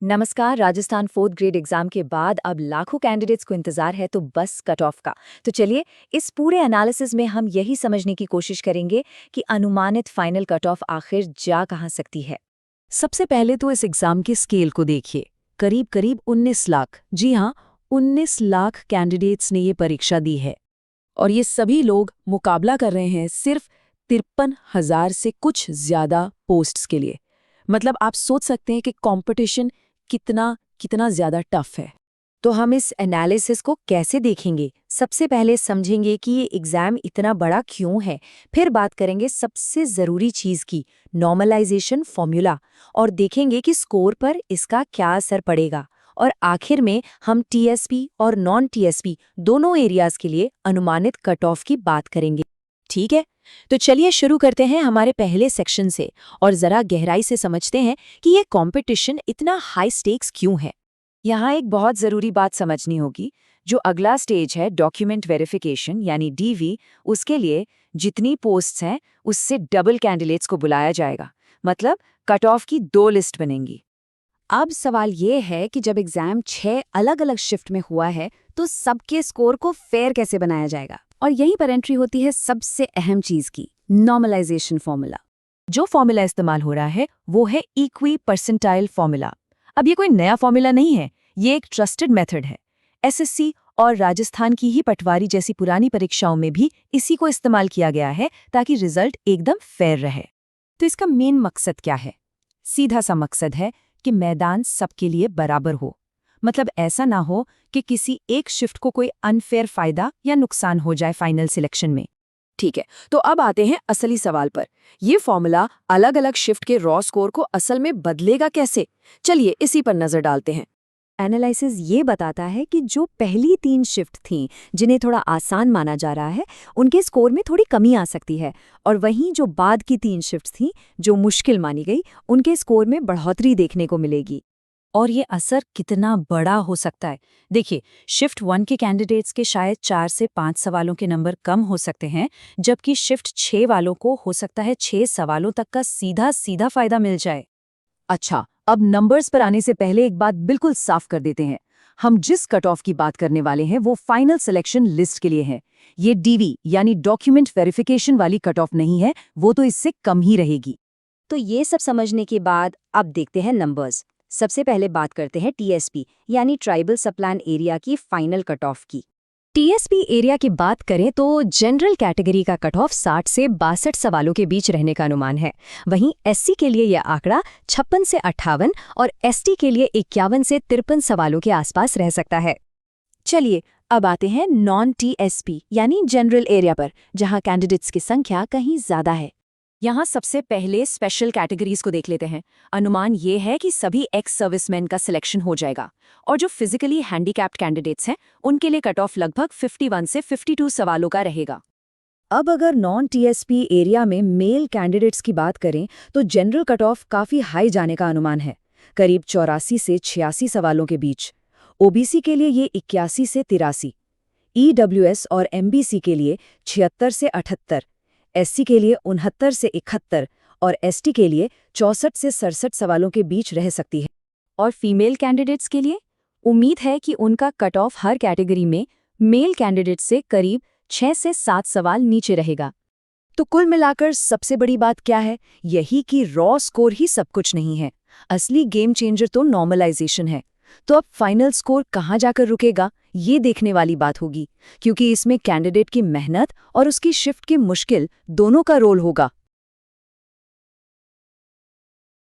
नमस्कार। Rajasthan fourth grade exam के बाद अब लाखों कैंडिडेट्स को इंतजार है तो बस कट ऑफ का। तो चलिए इस पूरे एनालिसिस में हम यही समझने की कोशिश करेंगे कि अनुमानित फाइनल कट ऑफ आखिर जा कहां सकती है। सबसे पहले तो इस एग्जाम के स्केल को देखिए। करीब करीब 19 लाख, जी हाँ, 19 लाख कैंडिडेट्स ने ये परीक्षा दी है। और ये सभी लोग मुकाबला कर रहे हैं सिर्फ 53,000 से कुछ ज्यादा पोस्ट्स के लिए। मतलब आप सोच सकते हैं कि कंपटीशन कितना कितना ज्यादा टफ है। तो हम इस एनालिसिस को कैसे देखेंगे? सबसे पहले समझेंगे कि ये एग्जाम इतना बड़ा क्यों है, फिर बात करेंगे सबसे ज़रूरी चीज़ की, नॉर्मलाइजेशन फॉर्मूला, और देखेंगे कि स्कोर पर इसका क्या असर पड़ेगा। और आखिर में हम टीएसपी और नॉन टीएसपी दोनों एरियाज के लिए अनुमानित कट ऑफ की बात करेंगे। ठीक है, तो चलिए शुरू करते हैं हमारे पहले सेक्शन से और ज़रा गहराई से समझते हैं कि ये कंपटीशन इतना हाई स्टेक्स क्यों है। यहाँ एक बहुत ज़रूरी बात समझनी होगी। जो अगला स्टेज है डॉक्यूमेंट वेरिफिकेशन यानी डीवी, उसके लिए जितनी पोस्ट्स हैं उससे डबल कैंडिडेट्स को बुलाया जाएगा। मतलब कट ऑफ की 2 लिस्ट बनेंगी। अब सवाल ये है कि जब एग्जाम 6 अलग अलग शिफ्ट में हुआ है तो सबके स्कोर को फेयर कैसे बनाया जाएगा। और यहीं पर एंट्री होती है सबसे अहम चीज़ की, नॉर्मलाइजेशन फॉर्मूला। जो फॉर्मूला इस्तेमाल हो रहा है वो है इक्वी परसेंटाइल फॉर्मूला। अब ये कोई नया फॉर्मूला नहीं है, ये एक ट्रस्टेड मेथड है। एसएससी और राजस्थान की ही पटवारी जैसी पुरानी परीक्षाओं में भी इसी को इस्तेमाल किया गया है ताकि रिजल्ट एकदम फेयर रहे। तो इसका मेन मकसद क्या है? सीधा सा मकसद है कि मैदान सबके लिए बराबर हो। मतलब ऐसा ना हो कि किसी एक शिफ्ट को कोई अनफेयर फायदा या नुकसान हो जाए फाइनल सिलेक्शन में। ठीक है, तो अब आते हैं असली सवाल पर। ये फॉर्मूला अलग अलग शिफ्ट के रॉ स्कोर को असल में बदलेगा कैसे? चलिए इसी पर नजर डालते हैं। एनालिसिस ये बताता है कि जो पहली 3 शिफ्ट थीं, जिन्हें थोड़ा आसान माना जा रहा है, उनके स्कोर में थोड़ी कमी आ सकती है। और वहीं जो बाद की 3 शिफ्ट थीं, जो मुश्किल मानी गई, उनके स्कोर में बढ़ोतरी देखने को मिलेगी। और ये असर कितना बड़ा हो सकता है? देखिए, शिफ्ट 1 के कैंडिडेट्स के शायद 4 से 5 सवालों के नंबर कम हो सकते हैं, जबकि शिफ्ट 6 वालों को हो सकता है 6 सवालों तक का सीधा सीधा फायदा मिल जाए। अच्छा, अब नंबर्स पर आने से पहले एक बात बिल्कुल साफ कर देते हैं। हम जिस कट ऑफ की बात करने वाले हैं वो फाइनल सिलेक्शन लिस्ट के लिए है। ये डीवी यानी डॉक्यूमेंट वेरिफिकेशन वाली कट ऑफ नहीं है, वो तो इससे कम ही रहेगी। तो ये सब समझने के बाद अब देखते हैं नंबर्स। सबसे पहले बात करते हैं टीएसपी यानी ट्राइबल सबप्लान एरिया की फाइनल कट ऑफ की। टीएसपी एरिया की बात करें तो जनरल कैटेगरी का कट ऑफ 60 से 62 सवालों के बीच रहने का अनुमान है। वहीं एससी के लिए यह आंकड़ा 56 से 58 और एसटी के लिए 51 से 53 सवालों के आसपास रह सकता है। चलिए अब आते हैं नॉन टीएसपी यानी जनरल एरिया पर, जहां कैंडिडेट्स की संख्या कहीं ज्यादा है। यहाँ सबसे पहले स्पेशल कैटेगरीज को देख लेते हैं। अनुमान ये है कि सभी एक्स सर्विसमैन का सिलेक्शन हो जाएगा और जो फिजिकली हैंडीकैप्ड कैंडिडेट्स हैं उनके लिए कट ऑफ लगभग 51 से 52 सवालों का रहेगा। अब अगर नॉन टीएसपी एरिया में मेल कैंडिडेट्स की बात करें तो जनरल कट ऑफ काफ़ी हाई जाने का अनुमान है, करीब 84 से 86 सवालों के बीच। ओबीसी के लिए ये 81 से 83, ईडब्ल्यूएस और एमबीसी के लिए 76 से 78, एससी के लिए 69 से 71 और एसटी के लिए 64 से 67 सवालों के बीच रह सकती है। और फीमेल कैंडिडेट्स के लिए उम्मीद है कि उनका कट ऑफ हर कैटेगरी में मेल कैंडिडेट से करीब 6 से 7 सवाल नीचे रहेगा। तो कुल मिलाकर सबसे बड़ी बात क्या है? यही कि रॉ स्कोर ही सब कुछ नहीं है। असली गेम चेंजर तो नॉर्मलाइजेशन है। तो अब फाइनल स्कोर कहाँ जाकर रुकेगा, ये देखने वाली बात होगी, क्योंकि इसमें कैंडिडेट की मेहनत और उसकी शिफ्ट की मुश्किल दोनों का रोल होगा।